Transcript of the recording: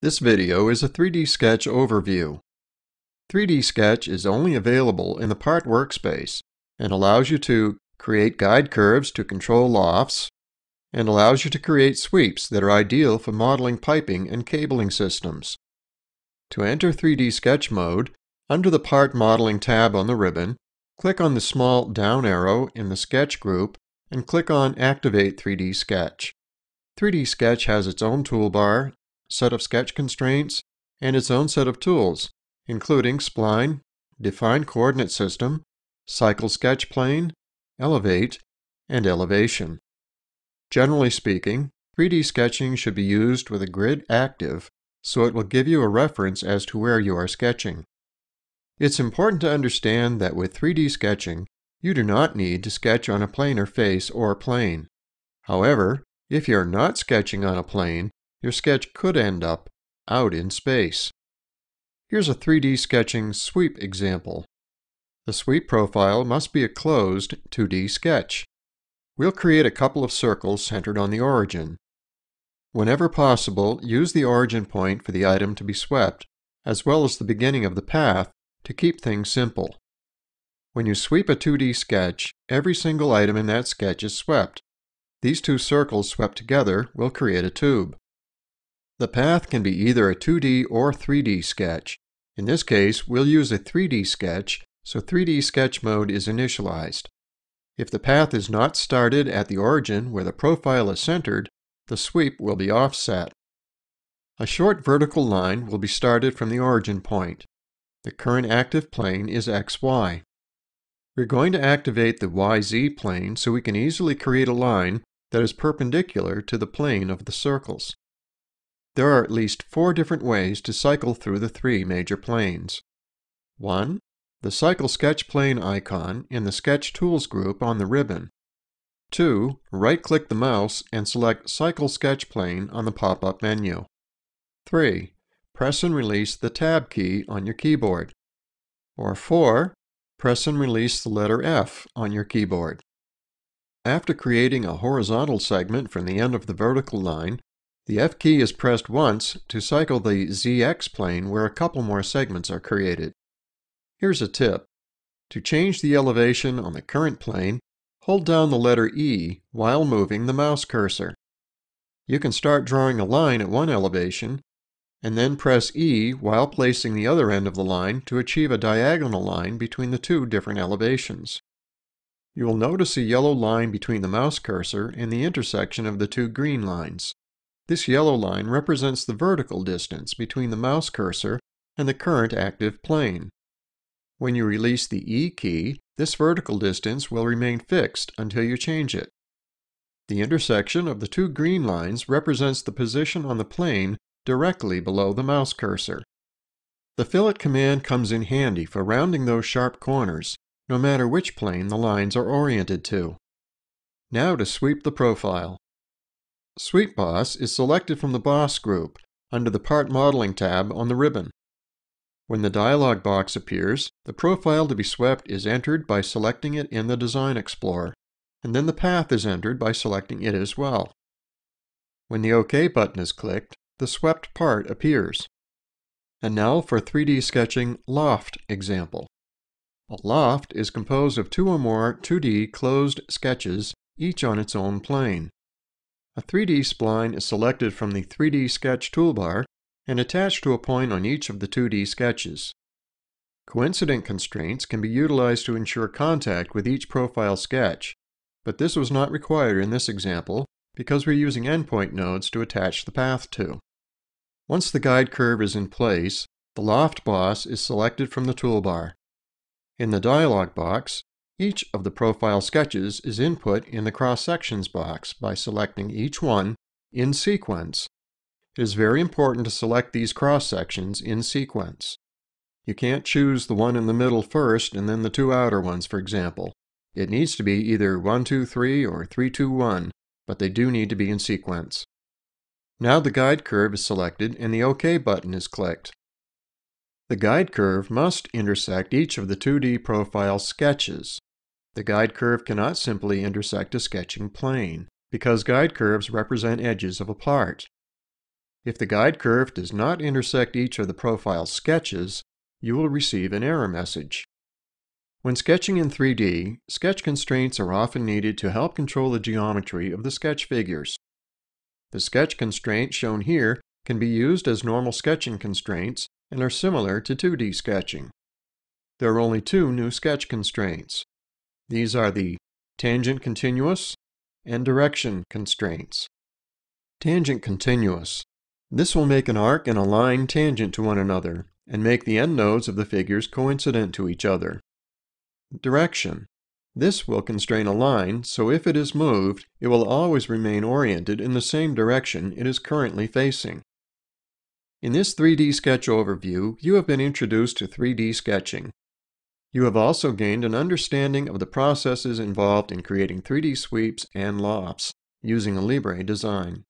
This video is a 3D Sketch overview. 3D Sketch is only available in the Part workspace and allows you to create guide curves to control lofts and allows you to create sweeps that are ideal for modeling piping and cabling systems. To enter 3D Sketch mode, under the Part Modeling tab on the ribbon, click on the small down arrow in the Sketch group and click on Activate 3D Sketch. 3D Sketch has its own toolbar, set of sketch constraints, and its own set of tools, including spline, define coordinate system, cycle sketch plane, elevate, and elevation. Generally speaking, 3D sketching should be used with a grid active so it will give you a reference as to where you are sketching. It's important to understand that with 3D sketching, you do not need to sketch on a planar face or plane. However, if you're not sketching on a plane, your sketch could end up out in space. Here's a 3D sketching sweep example. The sweep profile must be a closed 2D sketch. We'll create a couple of circles centered on the origin. Whenever possible, use the origin point for the item to be swept, as well as the beginning of the path, to keep things simple. When you sweep a 2D sketch, every single item in that sketch is swept. These two circles swept together will create a tube. The path can be either a 2D or 3D sketch. In this case, we'll use a 3D sketch, so 3D sketch mode is initialized. If the path is not started at the origin where the profile is centered, the sweep will be offset. A short vertical line will be started from the origin point. The current active plane is XY. We're going to activate the YZ plane so we can easily create a line that is perpendicular to the plane of the circles. There are at least 4 different ways to cycle through the 3 major planes. 1. The Cycle Sketch Plane icon in the Sketch Tools group on the ribbon. 2. Right-click the mouse and select Cycle Sketch Plane on the pop-up menu. 3. Press and release the Tab key on your keyboard. Or 4. Press and release the letter F on your keyboard. After creating a horizontal segment from the end of the vertical line, the F key is pressed once to cycle the ZX plane where a couple more segments are created. Here's a tip. To change the elevation on the current plane, hold down the letter E while moving the mouse cursor. You can start drawing a line at one elevation, and then press E while placing the other end of the line to achieve a diagonal line between the 2 different elevations. You will notice a yellow line between the mouse cursor and the intersection of the 2 green lines. This yellow line represents the vertical distance between the mouse cursor and the current active plane. When you release the E key, this vertical distance will remain fixed until you change it. The intersection of the 2 green lines represents the position on the plane directly below the mouse cursor. The fillet command comes in handy for rounding those sharp corners, no matter which plane the lines are oriented to. Now to sweep the profile. Sweep Boss is selected from the Boss group under the Part Modeling tab on the ribbon. When the dialog box appears, the profile to be swept is entered by selecting it in the Design Explorer, and then the path is entered by selecting it as well. When the OK button is clicked, the swept part appears. And now for 3D sketching loft example. A loft is composed of 2 or more 2D closed sketches, each on its own plane. A 3D spline is selected from the 3D Sketch toolbar and attached to a point on each of the 2D sketches. Coincident constraints can be utilized to ensure contact with each profile sketch, but this was not required in this example because we're using endpoint nodes to attach the path to. Once the guide curve is in place, the Loft Boss is selected from the toolbar. In the dialog box, each of the profile sketches is input in the cross-sections box by selecting each one in sequence. It is very important to select these cross-sections in sequence. You can't choose the one in the middle first and then the 2 outer ones, for example. It needs to be either 1, 2, 3 or 3, 2, 1, but they do need to be in sequence. Now the guide curve is selected and the OK button is clicked. The guide curve must intersect each of the 2D profile sketches. The guide curve cannot simply intersect a sketching plane, because guide curves represent edges of a part. If the guide curve does not intersect each of the profile sketches, you will receive an error message. When sketching in 3D, sketch constraints are often needed to help control the geometry of the sketch figures. The sketch constraints shown here can be used as normal sketching constraints and are similar to 2D sketching. There are only two new sketch constraints. These are the tangent continuous and direction constraints. Tangent continuous. This will make an arc and a line tangent to one another and make the end nodes of the figures coincident to each other. Direction. This will constrain a line, so if it is moved, it will always remain oriented in the same direction it is currently facing. In this 3D sketch overview, you have been introduced to 3D sketching. You have also gained an understanding of the processes involved in creating 3D sweeps and lofts using a Libre design.